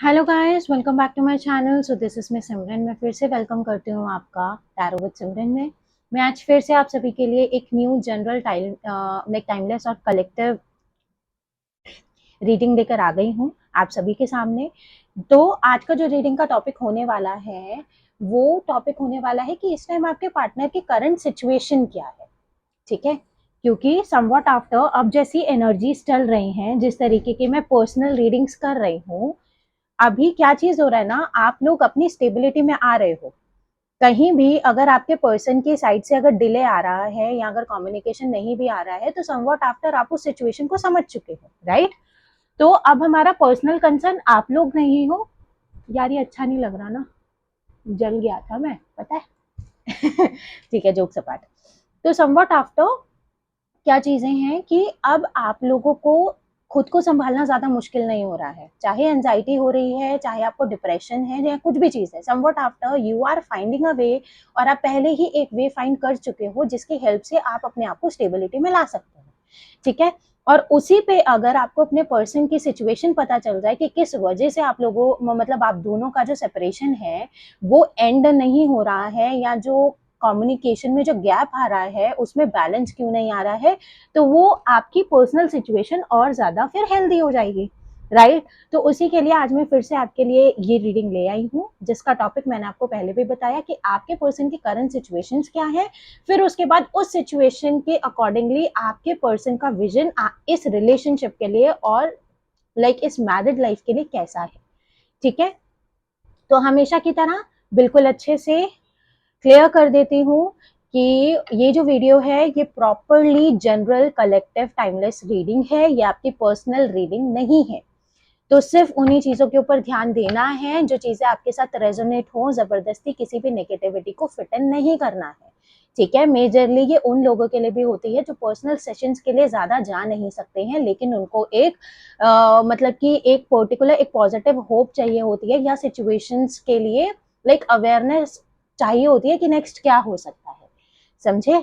Hello guys, welcome back to my channel. So this is मैं सिमरन। मैं फिर से वेलकम करती हूँ आपका टैरो विद सिमरन में। मैं आज फिर से आप सभी के लिए एक न्यू जनरल टाइमलेस और कलेक्टिव रीडिंग लेकर आ गई हूँ आप सभी के सामने। तो आज का जो रीडिंग का टॉपिक होने वाला है वो टॉपिक होने वाला है कि इस टाइम आपके पार्टनर की करंट सिचुएशन क्या है। ठीक है, क्योंकि समवॉट आफ्टर अब जैसी एनर्जीज चल रही हैं, जिस तरीके की मैं पर्सनल रीडिंग्स कर रही हूँ, अभी क्या चीज हो रहा है ना, आप लोग अपनी स्टेबिलिटी में आ रहे हो। कहीं भी अगर आपके पर्सन की साइड से अगर डिले आ रहा है या अगर कम्युनिकेशन नहीं भी आ रहा है तो समवॉट आफ्टर आप उस सिचुएशन को समझ चुके हो, राइट। तो अब हमारा पर्सनल कंसर्न आप लोग नहीं हो। यार ये अच्छा नहीं लग रहा ना, जल गया था मैं, पता है। ठीक है, जोक सपाट। तो समवॉट आफ्टर क्या चीजें हैं कि अब आप लोगों को खुद को संभालना ज्यादा मुश्किल नहीं हो रहा है। चाहे एंजाइटी हो रही है, चाहे आपको डिप्रेशन है या कुछ भी चीज है, somewhat after you are finding a way. और आप पहले ही एक वे फाइंड कर चुके हो जिसकी हेल्प से आप अपने आप को स्टेबिलिटी में ला सकते हो। ठीक है। और उसी पे अगर आपको अपने पर्सन की सिचुएशन पता चल जाए कि किस वजह से आप लोगों मतलब आप दोनों का जो सेपरेशन है वो एंड नहीं हो रहा है, या जो कम्युनिकेशन में जो गैप आ रहा है उसमें बैलेंस क्यों नहीं आ रहा है, तो वो आपकी पर्सनल सिचुएशन और ज्यादा फिर हेल्दी हो जाएगी, राइट। तो उसी के लिए आज मैं फिर से आपके लिए ये रीडिंग ले आई हूँ, जिसका टॉपिक मैंने आपको पहले भी बताया कि आपके पर्सन की करंट सिचुएशंस क्या है। फिर उसके बाद उस सिचुएशन के अकॉर्डिंगली आपके पर्सन का विजन इस रिलेशनशिप के लिए और इस मैरिड लाइफ के लिए कैसा है। ठीक है। तो हमेशा की तरह बिल्कुल अच्छे से क्लियर कर देती हूँ कि ये जो वीडियो है ये properly general collective timeless reading है, ये आपकी पर्सनल रीडिंग नहीं है। तो सिर्फ उन्हीं चीजों के ऊपर ध्यान देना है जो चीजें आपके साथ रेजोनेट हो, जबरदस्ती किसी भी नेगेटिविटी को फिट इन नहीं करना है। ठीक है। मेजरली ये उन लोगों के लिए भी होती है जो पर्सनल सेशंस के लिए ज्यादा जा नहीं सकते हैं, लेकिन उनको एक मतलब कि एक पर्टिकुलर एक पॉजिटिव होप चाहिए होती है, या सिचुएशंस के लिए अवेयरनेस चाहिए होती है कि नेक्स्ट क्या हो सकता है। समझे,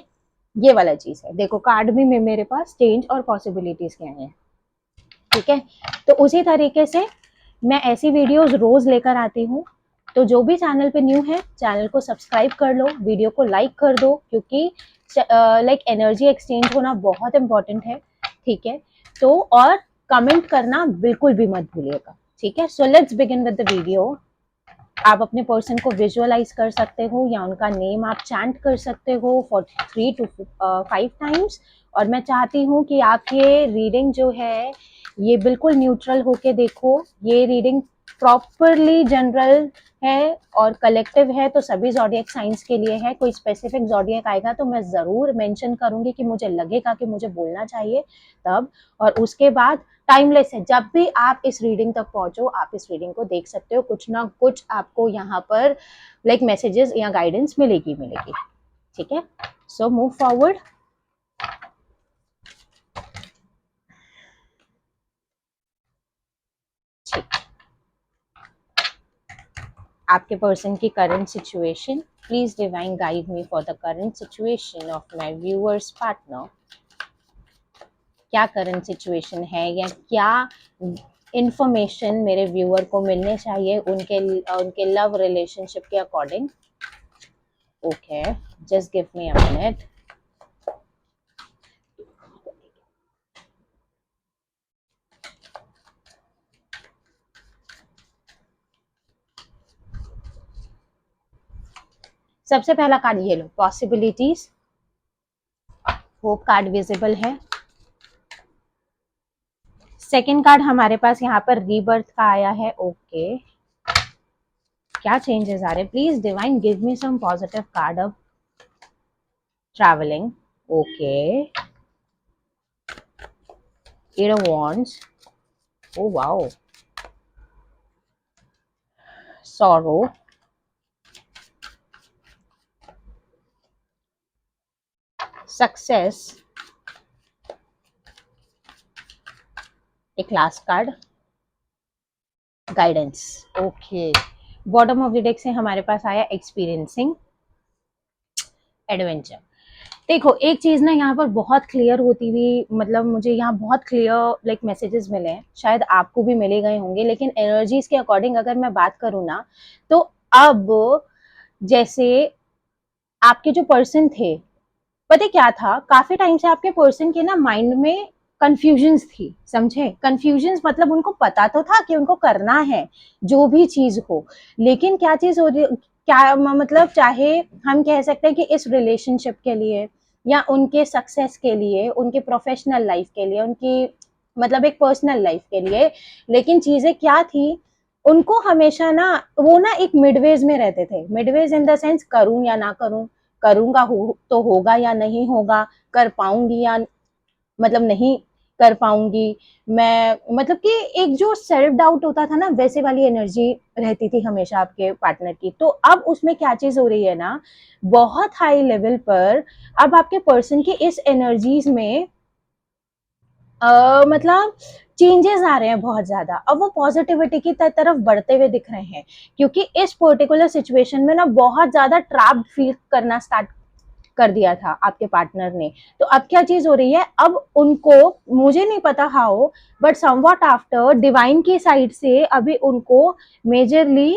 ये वाला चीज है। देखो कार्ड भी में मेरे पास चेंज और पॉसिबिलिटीज के हैं। ठीक है। तो उसी तरीके से मैं ऐसी वीडियोस रोज लेकर आती हूँ। तो जो भी चैनल पे न्यू है चैनल को सब्सक्राइब कर लो, वीडियो को लाइक कर दो, क्योंकि एनर्जी एक्सचेंज होना बहुत इंपॉर्टेंट है। ठीक है। तो और कमेंट करना बिल्कुल भी मत भूलिएगा। ठीक है। So let's begin with the video. आप अपने पर्सन को विजुअलाइज कर सकते हो या उनका नेम आप चैंट कर सकते हो फॉर 3 to 5 टाइम्स। और मैं चाहती हूँ कि आप ये रीडिंग जो है ये बिल्कुल न्यूट्रल होके देखो। ये रीडिंग प्रॉपरली जनरल है और कलेक्टिव है, तो सभी जॉडियक साइंस के लिए है। कोई स्पेसिफिक जॉडियक आएगा तो मैं जरूर मेंशन करूंगी कि मुझे लगेगा कि मुझे बोलना चाहिए तब। और उसके बाद टाइमलेस है, जब भी आप इस रीडिंग तक पहुंचो आप इस रीडिंग को देख सकते हो, कुछ ना कुछ आपको यहाँ पर मैसेजेस या गाइडेंस मिलेगी मिलेगी। ठीक है। So move forward. ठीक। आपके पर्सन की current situation, please divine guide me for the current situation of my viewers partner. क्या करंट सिचुएशन है या क्या इंफॉर्मेशन मेरे व्यूअर को मिलने चाहिए उनके उनके लव रिलेशनशिप के according. Okay, just give me a minute. सबसे पहला कार्ड ये लो, पॉसिबिलिटीज। होप कार्ड विजिबल है। सेकंड कार्ड हमारे पास यहाँ पर रीबर्थ का आया है। ओके, क्या चेंजेस आ रहे हैं? Please divine give me some positive card अब। Travelling. Okay, eight of wands. Oh wow, sorrow. Success. एक last card, guidance. Okay, bottom of the deck से हमारे पास आया एक्सपीरियंसिंग एडवेंचर। देखो एक चीज ना यहाँ पर बहुत क्लियर होती हुई, मतलब मुझे यहाँ बहुत क्लियर लाइक मैसेजेस मिले हैं, शायद आपको भी मिले गए होंगे, लेकिन एनर्जीज के अकॉर्डिंग अगर मैं बात करूँ ना, तो अब जैसे आपके जो पर्सन थे, पता है क्या था, काफी टाइम से आपके पर्सन के ना माइंड में कंफ्यूजन्स थी, समझे? कंफ्यूजन्स मतलब उनको पता तो था कि उनको करना है जो भी चीज हो, लेकिन क्या चीज हो रही, क्या मतलब, चाहे हम कह सकते हैं कि इस रिलेशनशिप के लिए या उनके सक्सेस के लिए, उनके प्रोफेशनल लाइफ के लिए, उनकी मतलब एक पर्सनल लाइफ के लिए, लेकिन चीजें क्या थी, उनको हमेशा ना, वो ना एक मिडवेज में रहते थे, मिडवेज इन द सेंस करूं या ना करूं, करूंगा हो तो होगा या नहीं होगा, कर पाऊंगी या मतलब नहीं कर पाऊंगी मैं, मतलब कि एक जो सेल्फ डाउट होता था ना, वैसे वाली एनर्जी रहती थी हमेशा आपके पार्टनर की। तो अब उसमें क्या चीज हो रही है ना, बहुत हाई लेवल पर अब आपके पर्सन की इस एनर्जीज में मतलब चेंजेस आ रहे हैं बहुत ज्यादा, अब वो पॉजिटिविटी की तरफ बढ़ते हुए दिख रहे हैं, क्योंकि इस पर्टिकुलर सिचुएशन में ना बहुत ज्यादा ट्रैप्ड फील करना स्टार्ट कर दिया था आपके पार्टनर ने। तो अब क्या चीज हो रही है, अब उनको, मुझे नहीं पता how, but somewhat after divine की साइड से अभी उनको मेजरली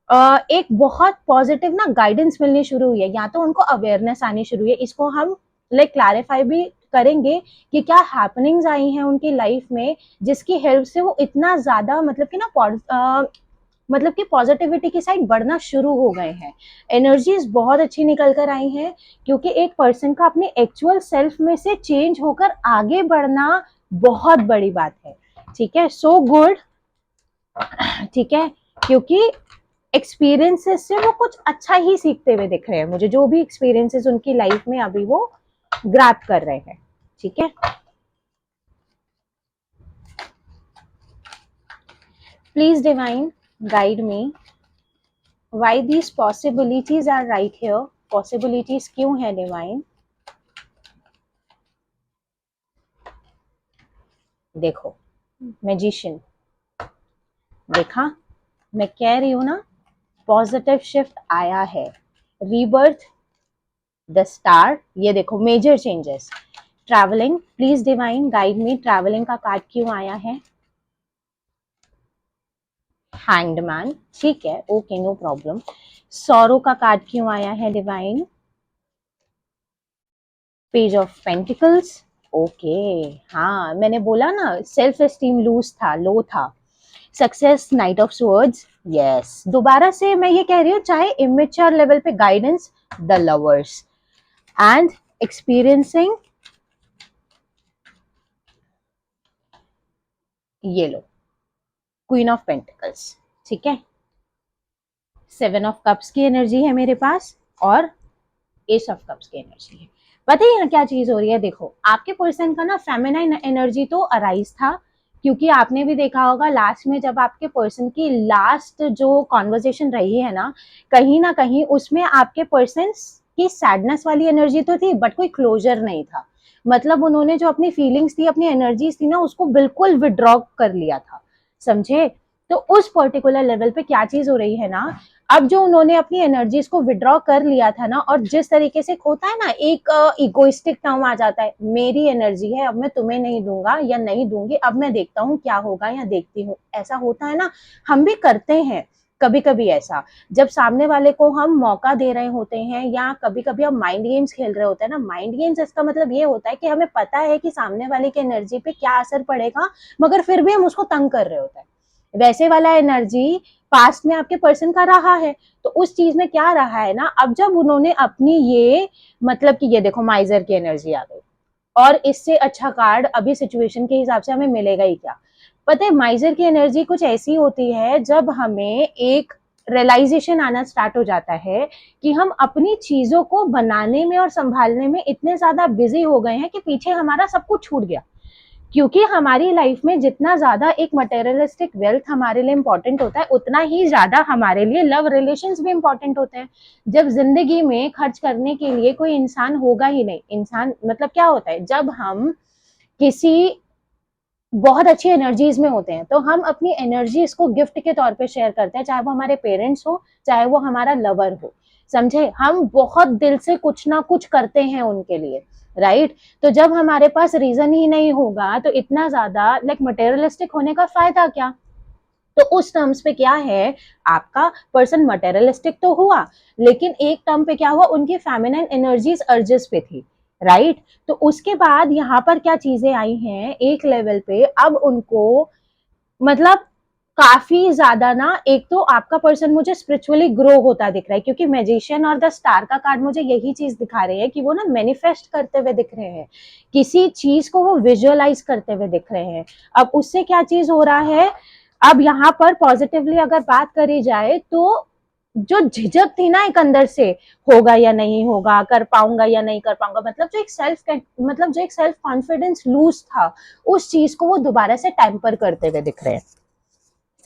एक बहुत पॉजिटिव ना गाइडेंस मिलनी शुरू हुई है, या तो उनको अवेयरनेस आनी शुरू हुई है, इसको हम लाइक क्लैरिफाई भी करेंगे कि क्या हैपनिंग्स आई हैं उनकी लाइफ में जिसकी हेल्प से वो इतना ज्यादा मतलब कि ना मतलब कि पॉजिटिविटी की साइड बढ़ना शुरू हो गए हैं। एनर्जीज बहुत अच्छी निकल कर आई हैं, क्योंकि एक पर्सन का अपने एक्चुअल सेल्फ में से चेंज होकर आगे बढ़ना बहुत बड़ी बात है, ठीक है, सो गुड, ठीक है, क्योंकि एक्सपीरियंसेस से वो कुछ अच्छा ही सीखते हुए दिख रहे हैं मुझे, जो भी एक्सपीरियंसेस उनकी लाइफ में अभी वो ग्रैब कर रहे हैं, ठीक है। Please divine guide me why these possibilities are right here, possibilities क्यों है डिवाइन। देखो मैजिशियन, देखा, मैं कह रही हूं ना, पॉजिटिव शिफ्ट आया है, रीबर्थ, द स्टार, ये देखो major changes, travelling, please divine guide me, travelling का कार्ड क्यों आया है, हैंग्ड मैन, ठीक है, ओके नो प्रॉब्लम, सौरो का कार्ड क्यों आया है divine, page of pentacles, okay, हाँ मैंने बोला ना सेल्फ एस्टीम लूज था, लो था, success, night of swords, yes, दोबारा से मैं ये कह रही हूँ, चाहे इमेच्योर लेवल पे guidance, the lovers, and experiencing, ये लो, क्वीन ऑफ पेंटिकल्स, ठीक है, सेवन ऑफ कप्स की एनर्जी है मेरे पास, और एस ऑफ कप्स की एनर्जी है। बताइए ना क्या चीज हो रही है, देखो आपके पर्सन का ना फेमिनाइन एनर्जी तो अराइज था, क्योंकि आपने भी देखा होगा लास्ट में जब आपके पर्सन की लास्ट जो कॉन्वर्जेशन रही है ना कहीं उसमें आपके पर्सन की सैडनेस वाली एनर्जी तो थी, बट कोई क्लोजर नहीं था, मतलब उन्होंने जो अपनी फीलिंग्स थी, अपनी एनर्जीज थी ना, उसको बिल्कुल विड्रॉ कर लिया था, समझे? तो उस पर्टिकुलर लेवल पे क्या चीज हो रही है ना, अब जो उन्होंने अपनी एनर्जीज को विड्रॉ कर लिया था ना, और जिस तरीके से होता है ना, एक इगोइस्टिक टर्म आ जाता है, मेरी एनर्जी है, अब मैं तुम्हें नहीं दूंगा या नहीं दूंगी, अब मैं देखता हूँ क्या होगा या देखती हूँ, ऐसा होता है ना, हम भी करते हैं कभी कभी ऐसा, जब सामने वाले को हम मौका दे रहे होते हैं, या कभी कभी हम माइंड गेम्स खेल रहे होते हैं ना, माइंड गेम्स इसका मतलब ये होता है कि हमें पता है कि सामने वाले की एनर्जी पे क्या असर पड़ेगा, मगर फिर भी हम उसको तंग कर रहे होते हैं, वैसे वाला एनर्जी पास्ट में आपके पर्सन का रहा है। तो उस चीज में क्या रहा है ना, अब जब उन्होंने अपनी ये मतलब कि ये देखो माइजर की एनर्जी आ गई, और इससे अच्छा कार्ड अभी सिचुएशन के हिसाब से हमें मिलेगा ही क्या, पता है माइजर की एनर्जी कुछ ऐसी होती है जब हमें एक रियलाइजेशन आना स्टार्ट हो जाता है कि हम अपनी चीजों को बनाने में और संभालने में इतने ज्यादा बिजी हो गए हैं कि पीछे हमारा सब कुछ छूट गया, क्योंकि हमारी लाइफ में जितना ज्यादा एक मटेरियलिस्टिक वेल्थ हमारे लिए इंपॉर्टेंट होता है, उतना ही ज्यादा हमारे लिए लव रिलेशंस भी इंपॉर्टेंट होते हैं। जब जिंदगी में खर्च करने के लिए कोई इंसान होगा ही नहीं, इंसान मतलब क्या होता है, जब हम किसी बहुत अच्छी एनर्जीज में होते हैं तो हम अपनी एनर्जीज को गिफ्ट के तौर पे शेयर करते हैं, चाहे वो हमारे पेरेंट्स हो, चाहे वो हमारा लवर हो, समझे, हम बहुत दिल से कुछ ना कुछ करते हैं उनके लिए, राइट। तो जब हमारे पास रीजन ही नहीं होगा तो इतना ज्यादा लाइक मटेरियलिस्टिक होने का फायदा क्या। तो उस टर्म्स पे क्या है, आपका पर्सन मटेरियलिस्टिक तो हुआ, लेकिन एक टर्म पे क्या हुआ, उनकी फेमिनिन एनर्जीज अर्जेस पे थी, राइट। तो उसके बाद यहाँ पर क्या चीजें आई हैं, एक लेवल पे अब उनको मतलब काफी ज्यादा ना, एक तो आपका पर्सन मुझे स्पिरिचुअली ग्रो होता दिख रहा है, क्योंकि मैजिशियन और द स्टार का कार्ड मुझे यही चीज दिखा रहे हैं कि वो ना मैनिफेस्ट करते हुए दिख रहे हैं, किसी चीज को वो विजुअलाइज करते हुए दिख रहे हैं। अब उससे क्या चीज हो रहा है, अब यहाँ पर पॉजिटिवली अगर बात करी जाए तो जो झिझक थी ना एक अंदर से, होगा या नहीं होगा, कर पाऊंगा या नहीं कर पाऊंगा, मतलब जो एक सेल्फ कॉन्फिडेंस लूज था, उस चीज को वो दोबारा से टेम्पर करते हुए दिख रहे हैं,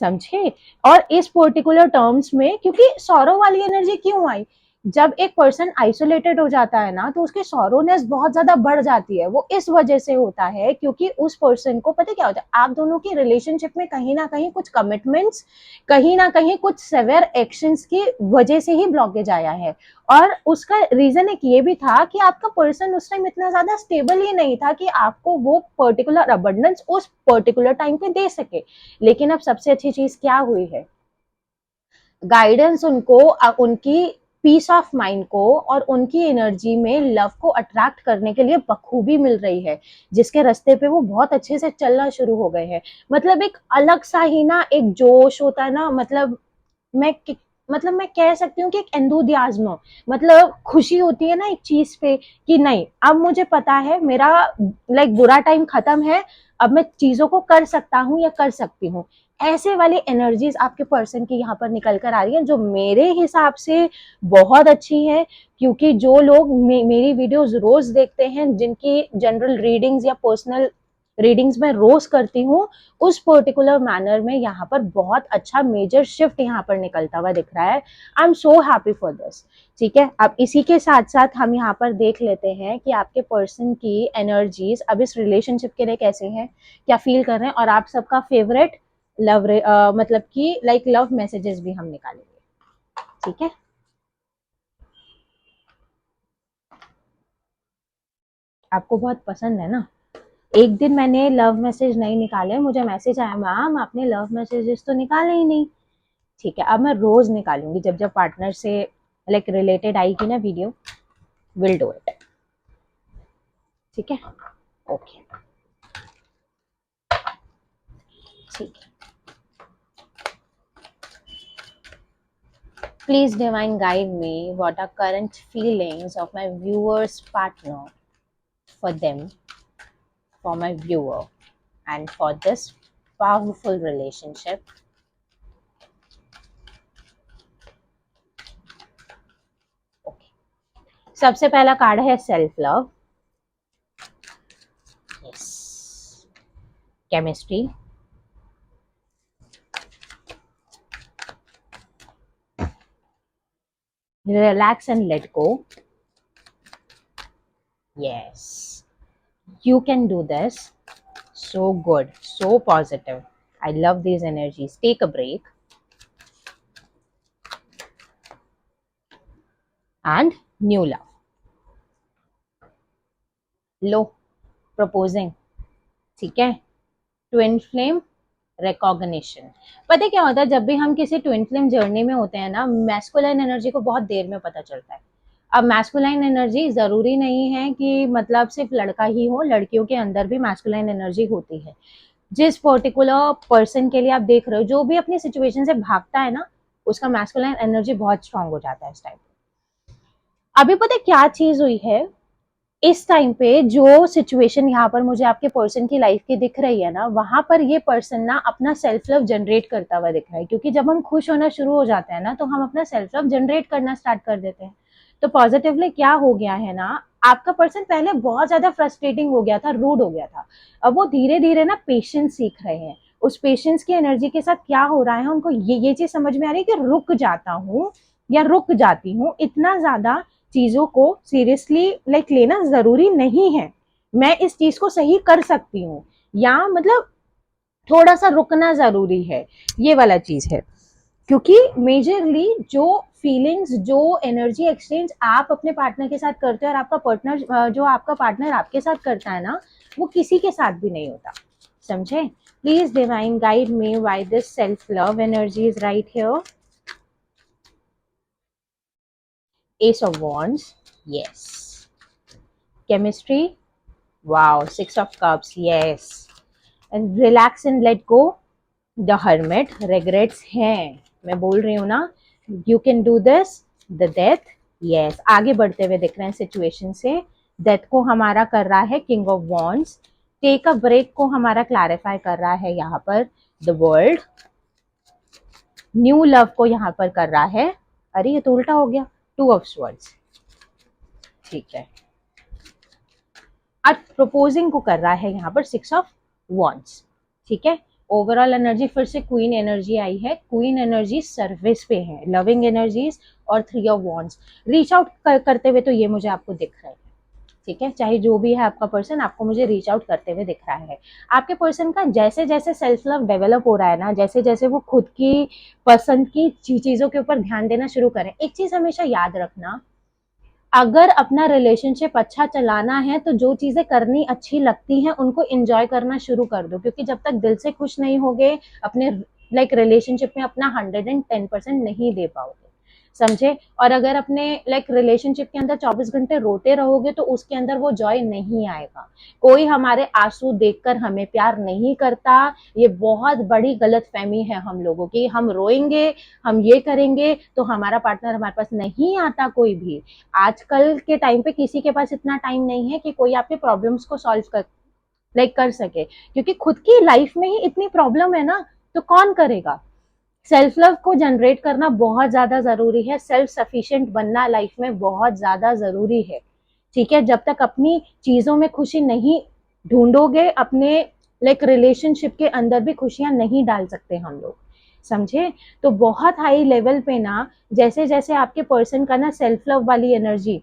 समझे। और इस पर्टिकुलर टर्म्स में क्योंकि सौरव वाली एनर्जी क्यों आई, जब एक पर्सन आइसोलेटेड हो जाता है ना तो उसकी सौरोनेस बहुत ज्यादा बढ़ जाती है, वो इस वजह से होता है क्योंकि उस पर्सन को पता क्या होता है, आप दोनों की रिलेशनशिप में कहीं ना कहीं कुछ कमिटमेंट्स, कहीं ना कहीं कुछ सेवियर एक्शंस की वजह से ही ब्लॉकेज आया है। और उसका रीजन एक ये भी था कि आपका पर्सन उस टाइम इतना ज्यादा स्टेबल ही नहीं था कि आपको वो पर्टिकुलर अबंडेंस उस पर्टिकुलर टाइम पे दे सके। लेकिन अब सबसे अच्छी चीज क्या हुई है, गाइडेंस उनको उनकी पीस ऑफ माइंड को और उनकी एनर्जी में लव को अट्रैक्ट करने के लिए बखूबी मिल रही है, जिसके रास्ते पे वो बहुत अच्छे से चलना शुरू हो गए हैं। मतलब एक अलग सा ही ना एक जोश होता है ना, मैं मतलब मैं कह सकती हूँ कि एक एंथुसियाज्म, मतलब खुशी होती है ना एक चीज पे कि नहीं अब मुझे पता है मेरा लाइक बुरा टाइम खत्म है, अब मैं चीजों को कर सकता हूँ या कर सकती हूँ। ऐसे वाली एनर्जीज आपके पर्सन की यहाँ पर निकल कर आ रही है, जो मेरे हिसाब से बहुत अच्छी है। क्योंकि जो लोग मेरी वीडियोस रोज देखते हैं, जिनकी जनरल रीडिंग्स या पर्सनल रीडिंग्स में रोज करती हूँ, उस पर्टिकुलर मैनर में यहाँ पर बहुत अच्छा मेजर शिफ्ट यहाँ पर निकलता हुआ दिख रहा है। I am so happy for this. ठीक है, अब इसी के साथ साथ हम यहाँ पर देख लेते हैं कि आपके पर्सन की एनर्जीज अब इस रिलेशनशिप के लिए कैसे हैं, क्या फील कर रहे हैं, और आप सबका फेवरेट लव मतलब कि लाइक लव मैसेजेस भी हम निकालेंगे। ठीक है, आपको बहुत पसंद है ना। एक दिन मैंने लव मैसेज नहीं निकाले, मुझे मैसेज आया मैम आपने लव मैसेजेस तो निकाले ही नहीं। ठीक है, अब मैं रोज निकालूंगी, जब जब पार्टनर से लाइक रिलेटेड आएगी ना वीडियो, विल डू इट। ठीक है, ओके, ठीक है। Please divine guide me what are current feelings of my viewer's partner for them, for my viewer, and for this powerful relationship. Okay. सबसे पहला card है self love, yes, chemistry, relax and let go, yes, you can do this, so good, so positive, I love these energies, take a break, and new love, low, proposing. ठीक है, twin flame, recognition. पता है क्या होता है, जब भी हम किसी ट्विन फ्लेम जर्नी में होते हैं ना, मैस्कुलाइन एनर्जी को बहुत देर में पता चलता है। अब मैस्कुलाइन एनर्जी जरूरी नहीं है कि मतलब सिर्फ लड़का ही हो, लड़कियों के अंदर भी मैस्कुलाइन एनर्जी होती है। जिस पर्टिकुलर पर्सन के लिए आप देख रहे हो, जो भी अपनी सिचुएशन से भागता है ना, उसका मैस्कुलाइन एनर्जी बहुत स्ट्रांग हो जाता है इस टाइम। अभी पता है क्या चीज हुई है, इस टाइम पे जो सिचुएशन यहाँ पर मुझे आपके पर्सन की लाइफ की दिख रही है ना, वहां पर ये पर्सन ना अपना सेल्फ लव जनरेट करता हुआ दिख रहा है। क्योंकि जब हम खुश होना शुरू हो जाते हैं ना, तो हम अपना सेल्फ लव जनरेट करना स्टार्ट कर देते हैं। तो पॉजिटिवली क्या हो गया है ना, आपका पर्सन पहले बहुत ज्यादा फ्रस्ट्रेटिंग हो गया था, रूड हो गया था, अब वो धीरे धीरे ना पेशेंस सीख रहे हैं। उस पेशेंस की एनर्जी के साथ क्या हो रहा है, उनको ये चीज समझ में आ रही है कि रुक जाता हूँ या रुक जाती हूँ, इतना ज्यादा चीजों को सीरियसली लाइक लेना जरूरी नहीं है, मैं इस चीज को सही कर सकती हूँ, या मतलब थोड़ा सा रुकना जरूरी है, ये वाला चीज है। क्योंकि मेजरली जो फीलिंग्स, जो एनर्जी एक्सचेंज आप अपने पार्टनर के साथ करते हो और आपका पार्टनर जो आपका पार्टनर आपके साथ करता है ना, वो किसी के साथ भी नहीं होता, समझे? Please divine guide me why this self love energy is right here. S of wands, yes. Chemistry, wow, six of cups, yes. And relax and let go, the hermit, regrets हैं, मैं बोल रही हूँ ना, you can do this, the death, yes, आगे बढ़ते हुए दिख रहे हैं सिचुएशन से। डेथ को हमारा कर रहा है king of wands, take a break को हमारा क्लैरिफाई कर रहा है यहाँ पर द वर्ल्ड, न्यू लव को यहाँ पर कर रहा है, अरे ये तो उल्टा हो गया, टू ऑफ स्वर्ड्स, ठीक है, अब प्रपोजिंग को कर रहा है यहाँ पर सिक्स ऑफ वॉन्ड्स, ठीक है। ओवरऑल एनर्जी फिर से क्वीन एनर्जी आई है, क्वीन एनर्जी सर्विस पे है, लविंग एनर्जीज और three of wands, reach out करते हुए तो ये मुझे आपको दिख रहा है, ठीक है, चाहे जो भी है आपका पर्सन, आपको मुझे रीच आउट करते हुए दिख रहा है। आपके पर्सन का जैसे जैसे सेल्फ लव डेवलप हो रहा है ना, जैसे जैसे वो खुद की पसंद की चीजों के ऊपर ध्यान देना शुरू करें, एक चीज हमेशा याद रखना, अगर अपना रिलेशनशिप अच्छा चलाना है तो जो चीजें करनी अच्छी लगती हैं उनको एंजॉय करना शुरू कर दो, क्योंकि जब तक दिल से खुश नहीं होगे अपने रिलेशनशिप में अपना 110% नहीं दे पाओगे, समझे? और अगर अपने रिलेशनशिप के अंदर 24 घंटे रोते रहोगे तो उसके अंदर वो जॉय नहीं आएगा। कोई हमारे आंसू देखकर हमें प्यार नहीं करता, ये बहुत बड़ी गलतफहमी है हम लोगों की, हम रोएंगे, हम ये करेंगे तो हमारा पार्टनर हमारे पास नहीं आता कोई भी। आजकल के टाइम पे किसी के पास इतना टाइम नहीं है कि कोई आपके प्रॉब्लम्स को सॉल्व कर सके, क्योंकि खुद की लाइफ में ही इतनी प्रॉब्लम है ना, तो कौन करेगा? सेल्फ लव को जनरेट करना बहुत ज्यादा जरूरी है, सेल्फ सफिशिएंट बनना लाइफ में बहुत ज्यादा जरूरी है, ठीक है। जब तक अपनी चीजों में खुशी नहीं ढूंढोगे, अपने रिलेशनशिप के अंदर भी खुशियां नहीं डाल सकते हम लोग, समझे? तो बहुत हाई लेवल पे ना, जैसे जैसे आपके पर्सन का ना सेल्फ लव वाली एनर्जी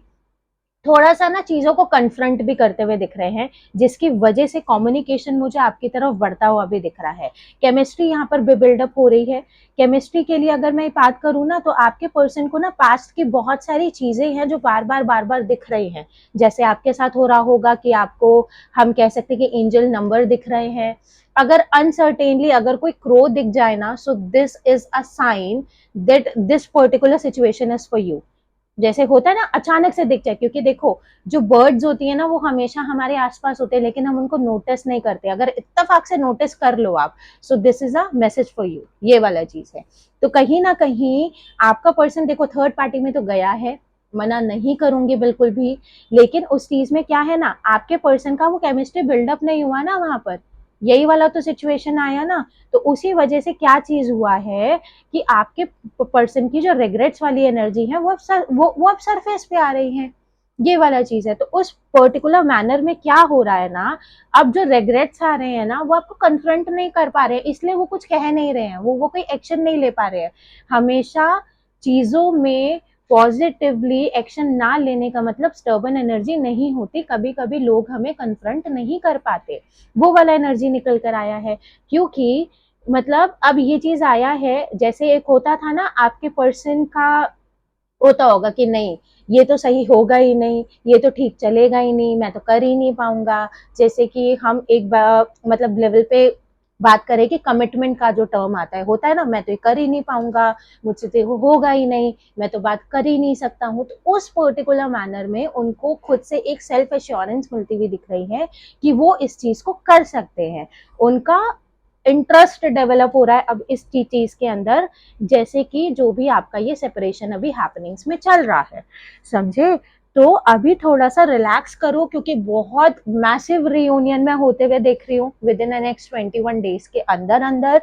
थोड़ा सा ना चीजों को कन्फ्रंट भी करते हुए दिख रहे हैं, जिसकी वजह से कम्युनिकेशन मुझे आपकी तरफ बढ़ता हुआ भी दिख रहा है। केमिस्ट्री यहाँ पर बिल्डअप हो रही है। केमिस्ट्री के लिए अगर मैं बात करूँ ना, तो आपके पर्सन को ना पास्ट की बहुत सारी चीजें हैं जो बार बार दिख रही हैं, जैसे आपके साथ हो रहा होगा कि आपको हम कह सकते हैं कि एंजल नंबर दिख रहे हैं। अगर अनसर्टेनली अगर कोई क्रो दिख जाए ना, so this is a sign that this particular situation is for you. जैसे होता है ना, अचानक से दिख जाए, क्योंकि देखो जो बर्ड्स होती है ना वो हमेशा हमारे आसपास होते हैं, लेकिन हम उनको नोटिस नहीं करते, अगर इत्तेफाक से नोटिस कर लो आप, सो this is a message for you, ये वाला चीज है। तो कहीं ना कहीं आपका पर्सन देखो थर्ड पार्टी में तो गया है, मना नहीं करूंगी बिल्कुल भी, लेकिन उस चीज में क्या है ना, आपके पर्सन का वो केमिस्ट्री बिल्डअप नहीं हुआ ना वहां पर, यही वाला तो सिचुएशन आया ना। तो उसी वजह से क्या चीज हुआ है कि आपके पर्सन की जो रिग्रेट्स वाली एनर्जी है वो अब सरफेस पे आ रही है, ये वाला चीज है। तो उस पर्टिकुलर मैनर में क्या हो रहा है ना, अब जो रिग्रेट्स आ रहे हैं ना वो आपको कन्फ्रंट नहीं कर पा रहे हैं, इसलिए वो कुछ कह नहीं रहे हैं, वो कोई एक्शन नहीं ले पा रहे हैं। हमेशा चीजों में पॉजिटिवली एक्शन ना लेने का मतलब स्टर्बन एनर्जी नहीं होती, कभी कभी लोग हमें कन्फ्रंट नहीं कर पाते, वो वाला एनर्जी निकल कर आया है। क्योंकि मतलब अब ये चीज आया है, जैसे एक होता था ना आपके पर्सन का होता होगा कि नहीं ये तो सही होगा ही नहीं, ये तो ठीक चलेगा ही नहीं, मैं तो कर ही नहीं पाऊंगा। जैसे कि हम एक बार मतलब लेवल पे बात करें कि कमिटमेंट का जो टर्म आता है, होता है ना, मैं तो ये कर ही नहीं पाऊंगा, मुझसे तो ये होगा ही नहीं, मैं तो बात कर ही नहीं सकता हूँ। तो उस पर्टिकुलर मैनर में उनको खुद से एक सेल्फ एश्योरेंस मिलती हुई दिख रही है कि वो इस चीज को कर सकते हैं, उनका इंटरेस्ट डेवलप हो रहा है अब इस चीज के अंदर, जैसे कि जो भी आपका ये सेपरेशन अभी हैपनिंग्स में चल रहा है, समझे? तो अभी थोड़ा सा रिलैक्स करो, क्योंकि बहुत मैसिव रियूनियन में होते हुए देख रही हूँ with in the next 21 days के अंदर अंदर,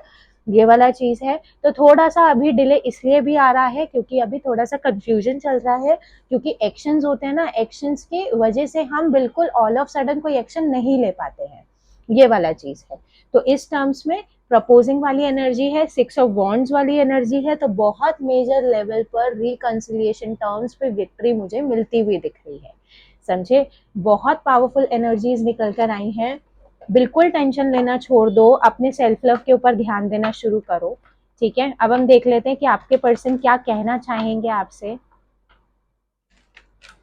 ये वाला चीज है। तो थोड़ा सा अभी डिले इसलिए भी आ रहा है क्योंकि अभी थोड़ा सा कंफ्यूजन चल रहा है, क्योंकि एक्शंस होते हैं ना, एक्शंस की वजह से हम बिल्कुल ऑल ऑफ सडन कोई एक्शन नहीं ले पाते हैं, ये वाला चीज है। तो इस टर्म्स में प्रपोजिंग वाली एनर्जी है, सिक्स ऑफ वॉन्ड्स वाली एनर्जी है, तो बहुत मेजर लेवल पर रिकंसिलिएशन टर्म्स पे विक्ट्री मुझे मिलती हुई दिख रही है, समझे? बहुत पावरफुल एनर्जीज निकल कर आई हैं, बिल्कुल टेंशन लेना छोड़ दो, अपने सेल्फ लव के ऊपर ध्यान देना शुरू करो, ठीक है, अब हम देख लेते हैं कि आपके पर्सन क्या कहना चाहेंगे आपसे,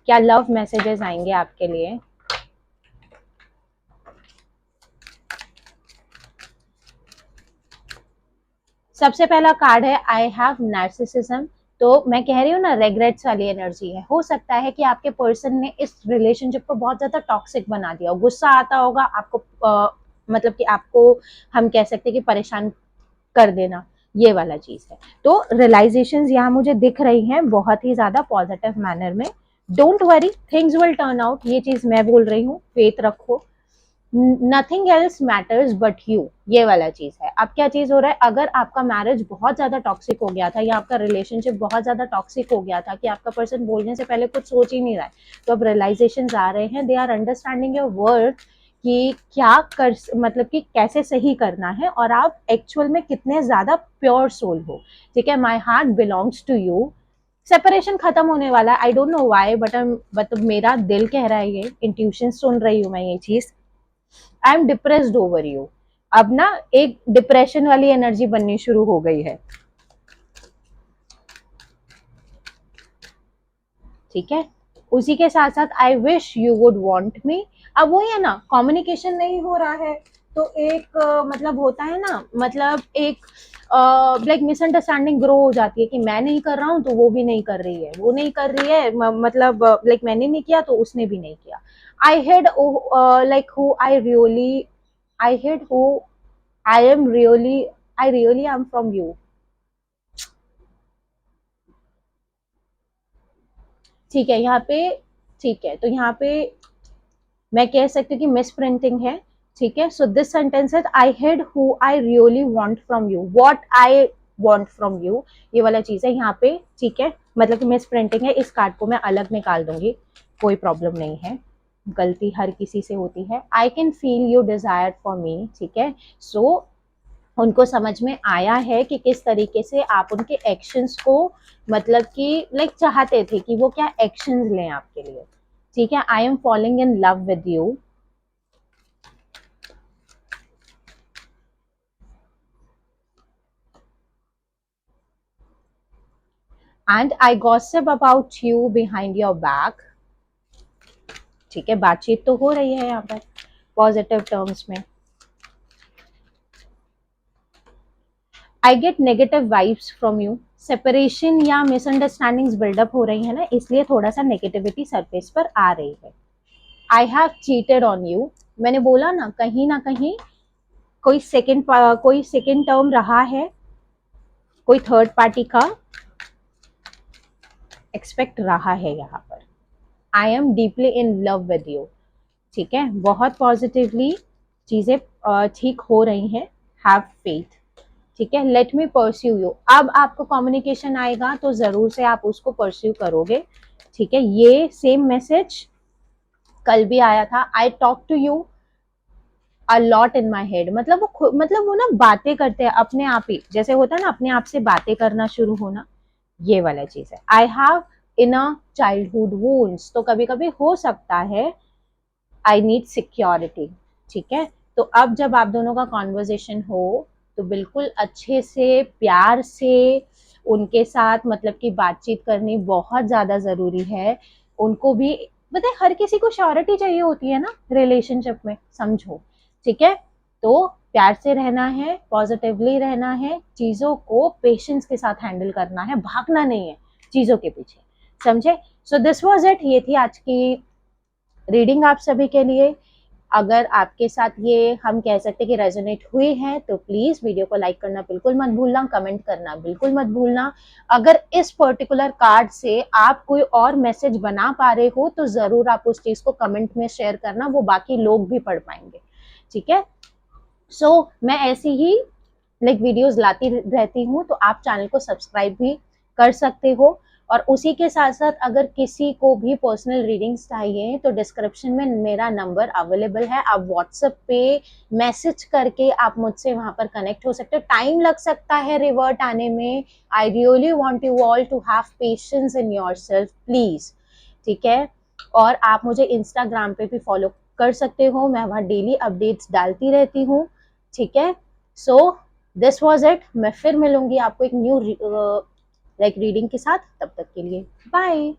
क्या लव मैसेजेस आएंगे आपके लिए। सबसे पहला कार्ड है आई हैव नार्सिसिज्म। तो मैं कह रही हूँ ना, रेग्रेट्स वाली एनर्जी है। हो सकता है कि आपके पर्सन ने इस रिलेशनशिप को बहुत ज्यादा टॉक्सिक बना दिया हो, गुस्सा आता होगा आपको, मतलब कि आपको हम कह सकते हैं कि परेशान कर देना, ये वाला चीज है। तो रियलाइजेशंस यहाँ मुझे दिख रही हैं बहुत ही ज्यादा पॉजिटिव मैनर में। Don't worry, things will turn out, ये चीज मैं बोल रही हूँ, फेथ रखो। Nothing else matters but you, ये वाला चीज है। अब क्या चीज हो रहा है, अगर आपका मैरिज बहुत ज्यादा टॉक्सिक हो गया था या आपका रिलेशनशिप बहुत ज्यादा टॉक्सिक हो गया था कि आपका पर्सन बोलने से पहले कुछ सोच ही नहीं रहा है, तो अब रियलाइजेशन आ रहे हैं, they are understanding your word कि क्या कर, मतलब कि कैसे सही करना है और आप एक्चुअल में कितने ज्यादा प्योर सोल हो। ठीक है, my heart belongs to you. Separation खत्म होने वाला है, I don't know why, but मेरा दिल कह रहा है, ये इंट्यूशन सुन रही हूँ मैं ये चीज। I am depressed over you. अब ना एक डिप्रेशन वाली एनर्जी बननी शुरू हो गई है। ठीक है, उसी के साथ साथ I wish you would want me. अब वही है ना, कम्युनिकेशन नहीं हो रहा है, तो एक मतलब होता है ना, मतलब एक लाइक मिसअंडरस्टैंडिंग ग्रो हो जाती है कि मैं नहीं कर रहा हूँ तो वो भी नहीं कर रही है, वो नहीं कर रही है, मतलब लाइक मैंने नहीं किया तो उसने भी नहीं किया। I hate like who I really, I hate who I am really, I really am from you. ठीक है, यहाँ पे, ठीक है, तो यहाँ पे मैं कह सकती हूँ कि मिस प्रिंटिंग है। ठीक है, सो दिस सेंटेंस है I hate who I really want from you, what I want from you, ये वाला चीज है यहाँ पे। ठीक है, मतलब कि मिस प्रिंटिंग है, इस कार्ड को मैं अलग निकाल दूंगी, कोई प्रॉब्लम नहीं है, गलती हर किसी से होती है। I can feel your desire for me. ठीक है, सो उनको समझ में आया है कि किस तरीके से आप उनके एक्शंस को, मतलब कि लाइक चाहते थे कि वो क्या एक्शंस लें आपके लिए। ठीक है, I am following in love with you. And I gossip about you behind your back. ठीक है, बातचीत तो हो रही है यहाँ पर पॉजिटिव टर्म्स में। I get negative vibes from you. Separation या मिसअंडरस्टैंडिंग्स बिल्डअप हो रही है ना, इसलिए थोड़ा सा नेगेटिविटी सरफेस पर आ रही है। I have cheated on you. मैंने बोला ना कहीं कोई सेकेंड टर्म रहा है, कोई थर्ड पार्टी का एक्सपेक्ट रहा है यहाँ पर। I am deeply in love with you. ठीक है, बहुत पॉजिटिवली चीजें ठीक हो रही हैं, हैव फेथ। ठीक है, लेट मी परस्यू यू। अब आपको कम्युनिकेशन आएगा तो जरूर से आप उसको परस्यू करोगे। ठीक है, ये सेम मैसेज कल भी आया था, I talk to you a lot in my head. मतलब वो ना बातें करते हैं अपने आप ही, जैसे होता है ना अपने आप से बातें करना शुरू होना, ये वाला चीज है। I have in a childhood wounds. तो कभी कभी हो सकता है आई नीड सिक्योरिटी। ठीक है, तो अब जब आप दोनों का कॉन्वर्जेशन हो तो बिल्कुल अच्छे से प्यार से उनके साथ, मतलब कि बातचीत करनी बहुत ज्यादा जरूरी है। उनको भी बताए, हर किसी को श्योरिटी चाहिए होती है ना रिलेशनशिप में, समझो। ठीक है, तो प्यार से रहना है, पॉजिटिवली रहना है, चीजों को पेशेंस के साथ हैंडल करना है, भागना नहीं है चीजों के पीछे, समझे। सो दिस वाज इट, ये थी आज की रीडिंग आप सभी के लिए। अगर आपके साथ ये हम कह सकते हैं कि रेजोनेट हुई है तो प्लीज वीडियो को लाइक करना बिल्कुल मत भूलना, कमेंट करना बिल्कुल मत भूलना। अगर इस पर्टिकुलर कार्ड से आप कोई और मैसेज बना पा रहे हो तो जरूर आप उस चीज को कमेंट में शेयर करना, वो बाकी लोग भी पढ़ पाएंगे। ठीक है, सो मैं ऐसी ही लाइक वीडियोस लाती रहती हूँ, तो आप चैनल को सब्सक्राइब भी कर सकते हो। और उसी के साथ साथ अगर किसी को भी पर्सनल रीडिंग्स चाहिए तो डिस्क्रिप्शन में मेरा नंबर अवेलेबल है, आप व्हाट्सएप पे मैसेज करके आप मुझसे वहां पर कनेक्ट हो सकते हो। टाइम लग सकता है रिवर्ट आने में, I really want you all to have patience in yourself please. ठीक है, और आप मुझे इंस्टाग्राम पे भी फॉलो कर सकते हो, मैं वहां डेली अपडेट्स डालती रहती हूँ। ठीक है, सो दिस वॉज इट। मैं फिर मिलूंगी आपको एक न्यू लाइक रीडिंग के साथ। तब तक के लिए बाय।